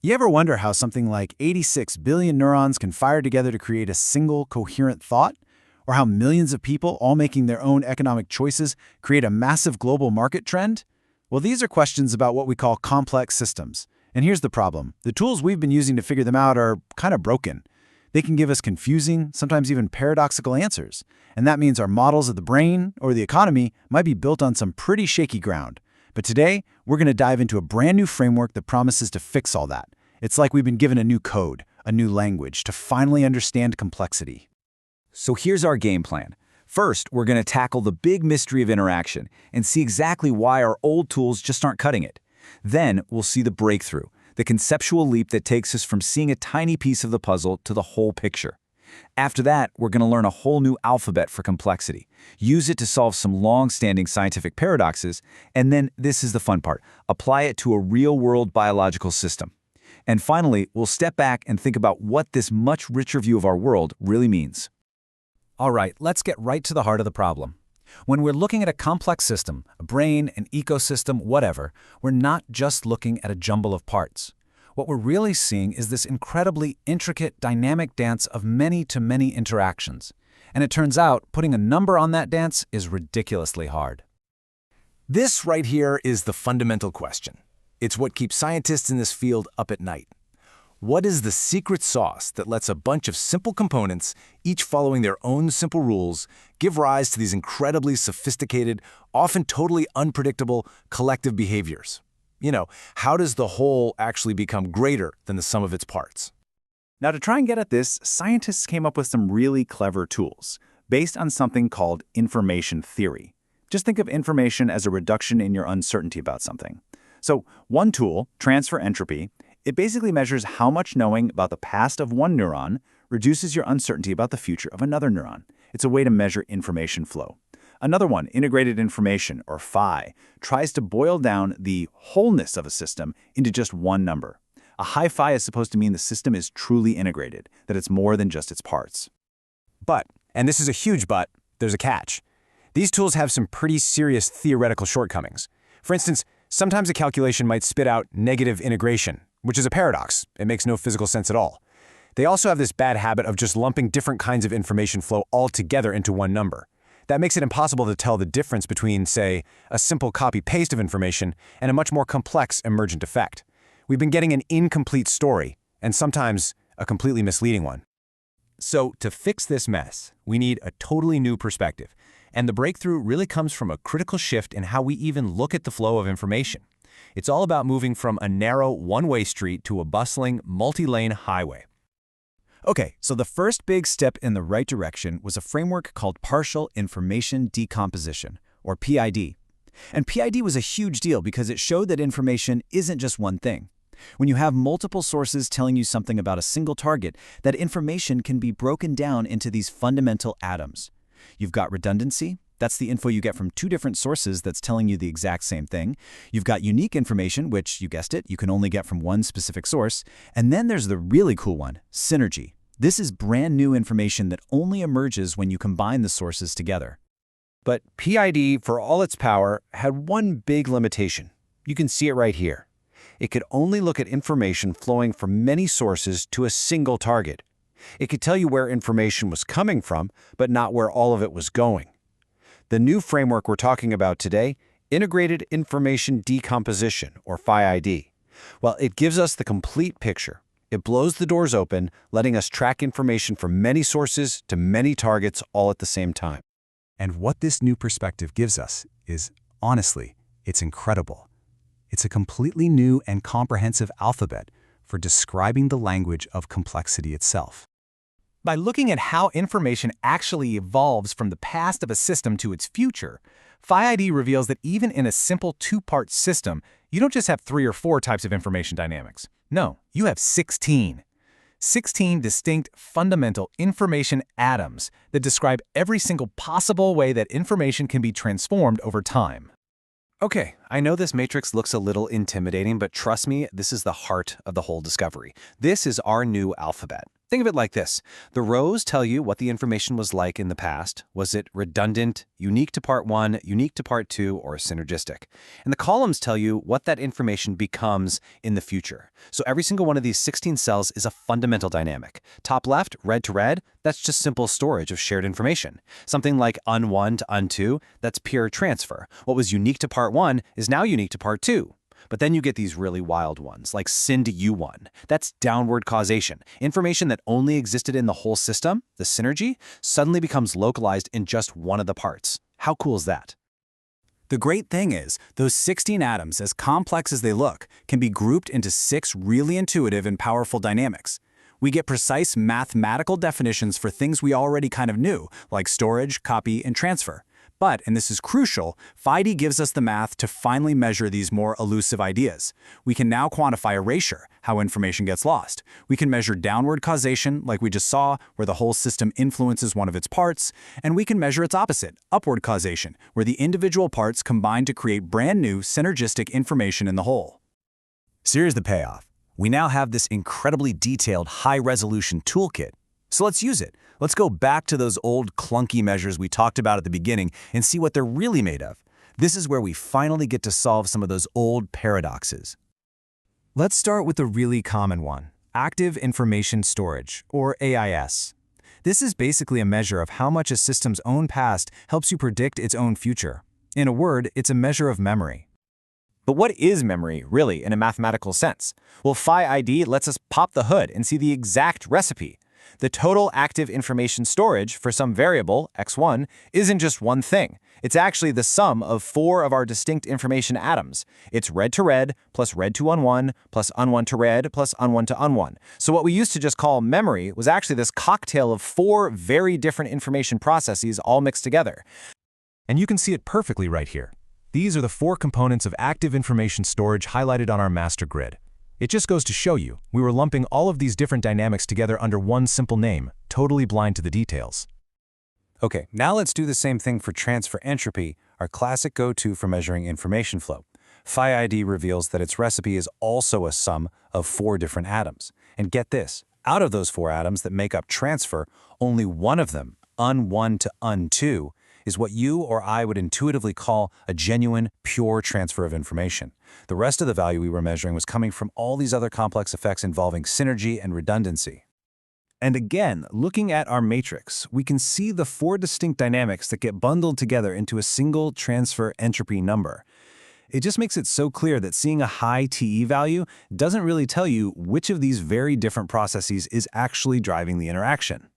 You ever wonder how something like 86 billion neurons can fire together to create a single coherent thought? Or how millions of people, all making their own economic choices, create a massive global market trend? Well, these are questions about what we call complex systems. And here's the problem. The tools we've been using to figure them out are kind of broken. They can give us confusing, sometimes even paradoxical answers. And that means our models of the brain or the economy might be built on some pretty shaky ground. But today, we're going to dive into a brand new framework that promises to fix all that. It's like we've been given a new code, a new language, to finally understand complexity. So here's our game plan. First, we're going to tackle the big mystery of interaction and see exactly why our old tools just aren't cutting it. Then, we'll see the breakthrough, the conceptual leap that takes us from seeing a tiny piece of the puzzle to the whole picture. After that, we're going to learn a whole new alphabet for complexity, use it to solve some long-standing scientific paradoxes, and then, this is the fun part, apply it to a real-world biological system. And finally, we'll step back and think about what this much richer view of our world really means. All right, let's get right to the heart of the problem. When we're looking at a complex system, a brain, an ecosystem, whatever, we're not just looking at a jumble of parts. What we're really seeing is this incredibly intricate, dynamic dance of many-to-many interactions. And it turns out, putting a number on that dance is ridiculously hard. This right here is the fundamental question. It's what keeps scientists in this field up at night. What is the secret sauce that lets a bunch of simple components, each following their own simple rules, give rise to these incredibly sophisticated, often totally unpredictable collective behaviors? How does the whole actually become greater than the sum of its parts? Now, to try and get at this, scientists came up with some really clever tools based on something called information theory. Just think of information as a reduction in your uncertainty about something. So one tool, transfer entropy, it basically measures how much knowing about the past of one neuron reduces your uncertainty about the future of another neuron. It's a way to measure information flow. Another one, integrated information, or PHI, tries to boil down the wholeness of a system into just one number. A high PHI is supposed to mean the system is truly integrated, that it's more than just its parts. But, and this is a huge but, there's a catch. These tools have some pretty serious theoretical shortcomings. For instance, sometimes a calculation might spit out negative integration, which is a paradox. It makes no physical sense at all. They also have this bad habit of just lumping different kinds of information flow all together into one number. That makes it impossible to tell the difference between, say, a simple copy-paste of information and a much more complex emergent effect. We've been getting an incomplete story, and sometimes a completely misleading one. So, to fix this mess, we need a totally new perspective. And the breakthrough really comes from a critical shift in how we even look at the flow of information. It's all about moving from a narrow, one-way street to a bustling, multi-lane highway. Okay, so the first big step in the right direction was a framework called Partial Information Decomposition, or PID. And PID was a huge deal because it showed that information isn't just one thing. When you have multiple sources telling you something about a single target, that information can be broken down into these fundamental atoms. You've got redundancy. That's the info you get from two different sources that's telling you the exact same thing. You've got unique information, which, you guessed it, you can only get from one specific source. And then there's the really cool one, synergy. This is brand new information that only emerges when you combine the sources together. But PID, for all its power, had one big limitation. You can see it right here. It could only look at information flowing from many sources to a single target. It could tell you where information was coming from, but not where all of it was going. The new framework we're talking about today, Integrated Information Decomposition, or PHI-ID. Well, it gives us the complete picture. It blows the doors open, letting us track information from many sources to many targets all at the same time. And what this new perspective gives us is, honestly, it's incredible. It's a completely new and comprehensive alphabet for describing the language of complexity itself. By looking at how information actually evolves from the past of a system to its future, PHI-ID reveals that even in a simple two-part system, you don't just have 3 or 4 types of information dynamics. No, you have 16. 16 distinct fundamental information atoms that describe every single possible way that information can be transformed over time. Okay, I know this matrix looks a little intimidating, but trust me, this is the heart of the whole discovery. This is our new alphabet. Think of it like this. The rows tell you what the information was like in the past. Was it redundant, unique to part 1, unique to part 2, or synergistic? And the columns tell you what that information becomes in the future. So every single one of these 16 cells is a fundamental dynamic. Top left, red to red, that's just simple storage of shared information. Something like un1 to un2, that's pure transfer. What was unique to part 1 is now unique to part 2. But then you get these really wild ones, like syn to u1. That's downward causation. Information that only existed in the whole system, the synergy, suddenly becomes localized in just one of the parts. How cool is that? The great thing is, those 16 atoms, as complex as they look, can be grouped into 6 really intuitive and powerful dynamics. We get precise mathematical definitions for things we already kind of knew, like storage, copy, and transfer. But, and this is crucial, PhyD gives us the math to finally measure these more elusive ideas. We can now quantify erasure, how information gets lost. We can measure downward causation, like we just saw, where the whole system influences one of its parts. And we can measure its opposite, upward causation, where the individual parts combine to create brand new, synergistic information in the whole. So here's the payoff. We now have this incredibly detailed, high-resolution toolkit. So let's use it. Let's go back to those old clunky measures we talked about at the beginning and see what they're really made of. This is where we finally get to solve some of those old paradoxes. Let's start with a really common one, active information storage, or AIS. This is basically a measure of how much a system's own past helps you predict its own future. In a word, it's a measure of memory. But what is memory, really, in a mathematical sense? Well, PhyID lets us pop the hood and see the exact recipe. The total active information storage for some variable, x1, isn't just one thing. It's actually the sum of 4 of our distinct information atoms. It's red to red, plus red to un1, plus un1 to red, plus un1 to un1. So what we used to just call memory was actually this cocktail of 4 very different information processes all mixed together. And you can see it perfectly right here. These are the 4 components of active information storage highlighted on our master grid. It just goes to show you, we were lumping all of these different dynamics together under one simple name, totally blind to the details. Okay, now let's do the same thing for transfer entropy, our classic go-to for measuring information flow. PhyID reveals that its recipe is also a sum of 4 different atoms. And get this, out of those 4 atoms that make up transfer, only one of them, un1 to un2, is what you or I would intuitively call a genuine, pure transfer of information. The rest of the value we were measuring was coming from all these other complex effects involving synergy and redundancy. And again, looking at our matrix, we can see the 4 distinct dynamics that get bundled together into a single transfer entropy number. It just makes it so clear that seeing a high TE value doesn't really tell you which of these very different processes is actually driving the interaction.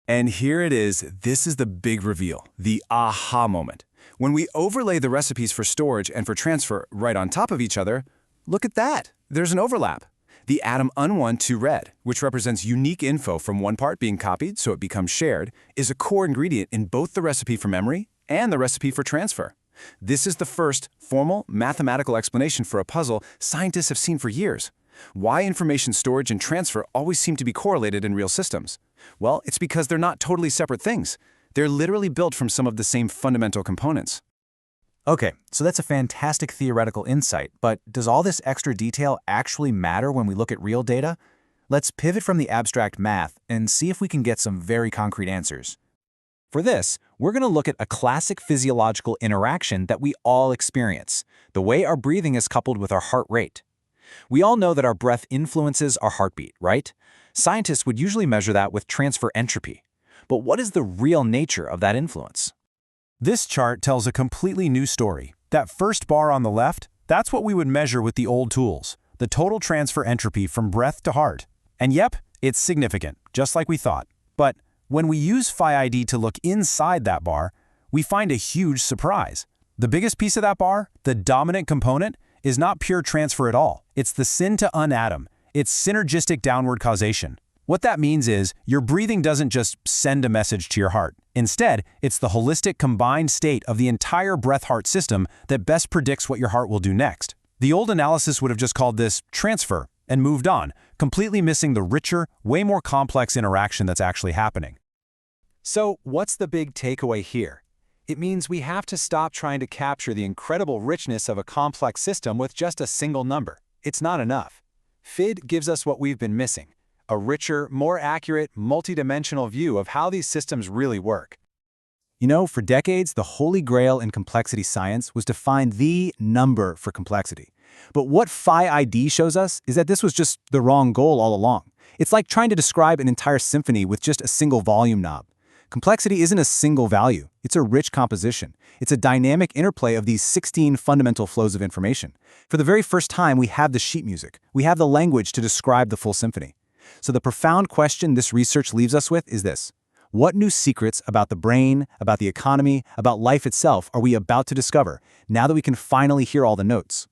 And here it is, this is the big reveal, the aha moment. When we overlay the recipes for storage and for transfer right on top of each other, look at that, there's an overlap. The atom un1 to red, which represents unique info from one part being copied so it becomes shared, is a core ingredient in both the recipe for memory and the recipe for transfer. This is the first formal mathematical explanation for a puzzle scientists have seen for years. Why information storage and transfer always seem to be correlated in real systems? Well, it's because they're not totally separate things. They're literally built from some of the same fundamental components. Okay, so that's a fantastic theoretical insight, but does all this extra detail actually matter when we look at real data? Let's pivot from the abstract math and see if we can get some very concrete answers. For this, we're going to look at a classic physiological interaction that we all experience, the way our breathing is coupled with our heart rate. We all know that our breath influences our heartbeat, right? Scientists would usually measure that with transfer entropy. But what is the real nature of that influence? This chart tells a completely new story. That first bar on the left, that's what we would measure with the old tools, the total transfer entropy from breath to heart. And yep, it's significant, just like we thought. But when we use PhyID to look inside that bar, we find a huge surprise. The biggest piece of that bar, the dominant component, is not pure transfer at all. It's the syn to un atom. It's synergistic downward causation. What that means is your breathing doesn't just send a message to your heart. Instead, it's the holistic combined state of the entire breath-heart system that best predicts what your heart will do next. The old analysis would have just called this transfer and moved on, completely missing the richer, way more complex interaction that's actually happening. So, what's the big takeaway here? It means we have to stop trying to capture the incredible richness of a complex system with just a single number. It's not enough. FID gives us what we've been missing: a richer, more accurate, multidimensional view of how these systems really work. You know, for decades, the holy grail in complexity science was to find the number for complexity. But what phi-ID shows us is that this was just the wrong goal all along. It's like trying to describe an entire symphony with just a single volume knob. Complexity isn't a single value. It's a rich composition. It's a dynamic interplay of these 16 fundamental flows of information. For the very first time, we have the sheet music. We have the language to describe the full symphony. So the profound question this research leaves us with is this: what new secrets about the brain, about the economy, about life itself are we about to discover now that we can finally hear all the notes?